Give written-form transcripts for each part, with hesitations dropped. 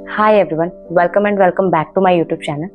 Hi everyone, welcome and welcome back to my YouTube channel.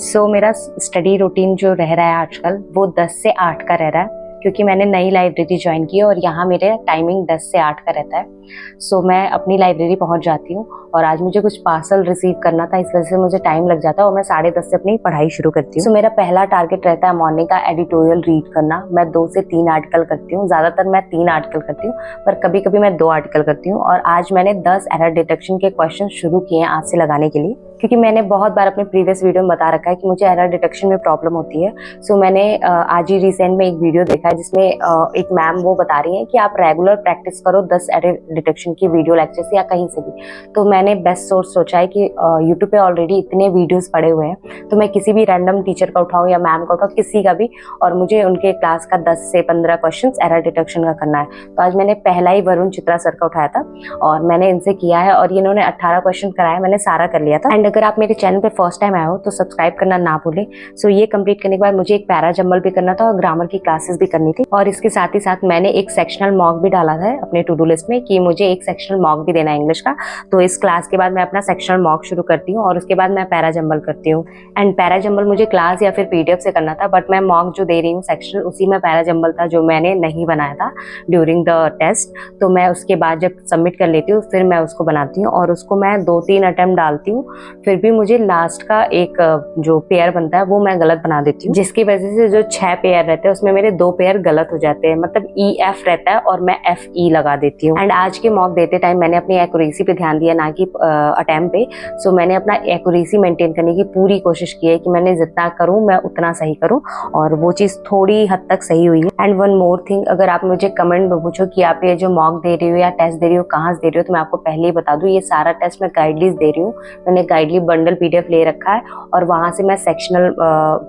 So मेरा study routine जो रह रहा है आजकल वो 10 से 8 का रह रहा है, क्योंकि मैंने नई लाइब्रेरी ज्वाइन की है और यहाँ मेरे टाइमिंग 10 से 8 का रहता है। सो मैं अपनी लाइब्रेरी पहुँच जाती हूँ और आज मुझे कुछ पार्सल रिसीव करना था, इस वजह से मुझे टाइम लग जाता है और मैं 10:30 से अपनी पढ़ाई शुरू करती हूँ। सो मेरा पहला टारगेट रहता है मॉर्निंग का एडिटोरियल रीड करना। मैं 2 से 3 आर्टिकल करती हूँ, ज़्यादातर मैं 3 आर्टिकल करती हूँ, पर कभी कभी मैं 2 आर्टिकल करती हूँ। और आज मैंने 10 एरर डिटेक्शन के क्वेश्चन शुरू किए हैं आज से लगाने के लिए, क्योंकि मैंने बहुत बार अपने प्रीवियस वीडियो में बता रखा है कि मुझे एरर डिटेक्शन में प्रॉब्लम होती है। सो मैंने आज ही रिसेंट में एक वीडियो देखा है जिसमें एक मैम वो बता रही हैं कि आप रेगुलर प्रैक्टिस करो 10 एरर डिटेक्शन की वीडियो लेक्चर से या कहीं से भी। तो मैंने बेस्ट सोर्स सोचा है कि यूट्यूब पे ऑलरेडी इतने वीडियोस पड़े हुए हैं, तो मैं किसी भी रैंडम टीचर का उठाऊं या मैम का उठाऊं, किसी का भी, और मुझे उनके क्लास का 10 से 15 क्वेश्चन एरर डिटेक्शन का करना है। तो आज मैंने पहला ही वरुण चित्रा सर का उठाया था और मैंने इनसे किया है और इन्होंने 18 क्वेश्चन कराया, मैंने सारा कर लिया था। एंड अगर आप मेरे चैनल पे फर्स्ट टाइम आए हो तो सब्सक्राइब करना ना भूलें। सो ये कंप्लीट करने के बाद मुझे एक पैरा जंबल भी करना था और ग्रामर की क्लासेस भी करनी थी, और इसके साथ ही साथ मैंने एक सेक्शनल मॉक भी डाला था अपने टू डू लिस्ट में कि मुझे एक सेक्शनल मॉक भी देना है इंग्लिश का। तो इस क्लास के बाद मैं अपना सेक्शनल मॉक शुरू करती हूँ और उसके बाद मैं पैरा जंबल करती हूँ। एंड पैरा जंबल मुझे क्लास या फिर पीडीएफ से करना था, बट मैं मॉक जो दे रही हूँ सेक्शनल, उसी में पैरा जंबल था जो मैंने नहीं बनाया था ड्यूरिंग द टेस्ट। तो मैं उसके बाद जब सबमिट कर लेती हूँ फिर मैं उसको बनाती हूँ और उसको मैं 2-3 अटेम्प्ट डालती हूँ, फिर भी मुझे लास्ट का एक जो पेयर बनता है वो मैं गलत बना देती हूँ, जिसकी वजह से जो 6 पेयर रहते हैं उसमें मेरे 2 पेयर गलत हो जाते हैं। मतलब EF रहता है और मैं FE लगा देती हूँ। एंड आज के मॉक देते टाइम मैंने अपनी एक्यूरेसी पे ध्यान दिया, ना कि अटेम्प्ट पे। सो मैंने अपना एक्यूरेसी मेंटेन करने की पूरी कोशिश की है कि मैंने जितना करूँ मैं उतना सही करूँ, और वो चीज़ थोड़ी हद तक सही हुई है। एंड वन मोर थिंग, अगर आप मुझे कमेंट में पूछो कि आप ये जो मॉक दे रही हो या टेस्ट दे रही हो कहाँ से दे रही हो, तो मैं आपको पहले ही बता दूँ, ये सारा टेस्ट मैं गाइडलीज दे रही हूँ। मैंने गाइडली बंडल PDF ले रखा है और वहाँ से मैं सेक्शनल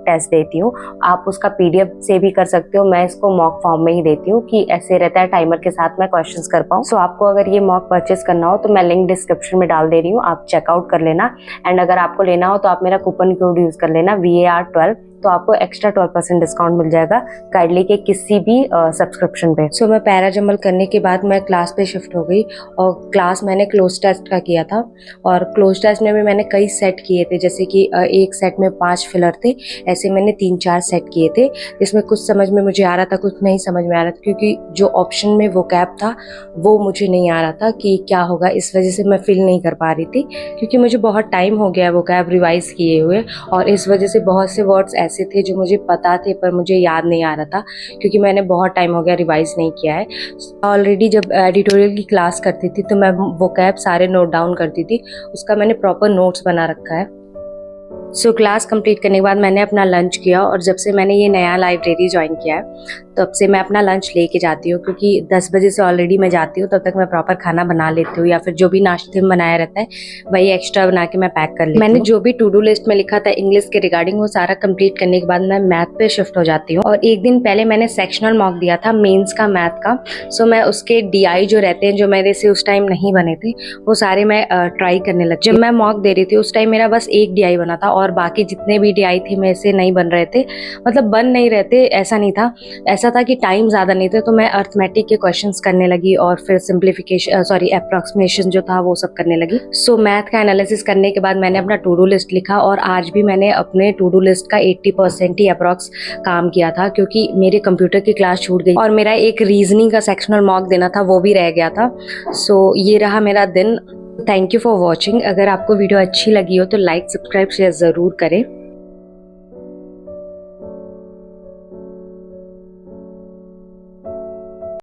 टेस्ट देती हूँ। आप उसका PDF से भी कर सकते हो, मैं इसको मॉक फॉर्म में ही देती हूँ कि ऐसे रहता है टाइमर के साथ मैं क्वेश्चंस कर पाऊँ। सो आपको अगर ये मॉक परचेस करना हो तो मैं लिंक डिस्क्रिप्शन में डाल दे रही हूँ, आप चेकआउट कर लेना। एंड अगर आपको लेना हो तो आप मेरा कूपन कोड यूज कर लेना VAR12, तो आपको एक्स्ट्रा 12% डिस्काउंट मिल जाएगा गाइडली के किसी भी सब्सक्रिप्शन पे। सो मैं पैरा जंबल करने के बाद मैं क्लास पे शिफ्ट हो गई और क्लास मैंने क्लोज टेस्ट का किया था, और क्लोज टेस्ट में भी मैंने कई सेट किए थे, जैसे कि एक सेट में 5 फिलर थे, ऐसे मैंने 3-4 सेट किए थे, जिसमें कुछ समझ में मुझे आ रहा था, कुछ नहीं समझ में आ रहा था, क्योंकि जो ऑप्शन में वो कैप था वो मुझे नहीं आ रहा था कि क्या होगा, इस वजह से मैं फिल नहीं कर पा रही थी, क्योंकि मुझे बहुत टाइम हो गया वो कैप रिवाइज किए हुए, और इस वजह से बहुत से वर्ड्स ऐसे थे जो मुझे पता थे पर मुझे याद नहीं आ रहा था, क्योंकि मैंने बहुत टाइम हो गया रिवाइज नहीं किया है। ऑलरेडी जब एडिटोरियल की क्लास करती थी तो मैं वो कैप सारे नोट डाउन करती थी, उसका मैंने प्रॉपर नोट्स बना रखा है। सो क्लास कंप्लीट करने के बाद मैंने अपना लंच किया, और जब से मैंने ये नया लाइब्रेरी ज्वाइन किया है तब से मैं अपना लंच लेके जाती हूँ, क्योंकि 10 बजे से ऑलरेडी मैं जाती हूँ, तब तक मैं प्रॉपर खाना बना लेती हूँ, या फिर जो भी नाश्ते में बनाया रहता है वही एक्स्ट्रा बना के मैं पैक कर लेती हूँ। मैंने जो भी टू डू लिस्ट में लिखा था इंग्लिश के रिगार्डिंग वो सारा कंप्लीट करने के बाद मैं मैथ पे शिफ्ट हो जाती हूँ। और एक दिन पहले मैंने सेक्शनल मॉक दिया था मेंस का मैथ का, सो मैं उसके DI जो रहते हैं जो मेरे से उस टाइम नहीं बने थे वो सारे मैं ट्राई करने लगी। जब मैं मॉक दे रही थी उस टाइम मेरा बस एक DI बना था और बाकी जितने भी DI थे मेरे से नहीं बन रहे थे, मतलब बन नहीं रहे थे, ऐसा नहीं था, ऐसा था कि टाइम ज़्यादा नहीं थे, तो मैं अर्थमेटिक के क्वेश्चंस करने लगी और फिर सिंप्लीफिकेशन अप्रॉक्सीमेशन जो था वो सब करने लगी। सो मैथ का एनालिसिस करने के बाद मैंने अपना टू डू लिस्ट लिखा, और आज भी मैंने अपने टू डू लिस्ट का 80% ही अप्रॉक्स काम किया था, क्योंकि मेरे कंप्यूटर की क्लास छूट गई और मेरा एक रीजनिंग का सेक्शनल मॉक देना था वो भी रह गया था। सो ये रहा मेरा दिन। Thank you for watching. अगर आपको वीडियो अच्छी लगी हो तो लाइक सब्सक्राइब शेयर ज़रूर करें।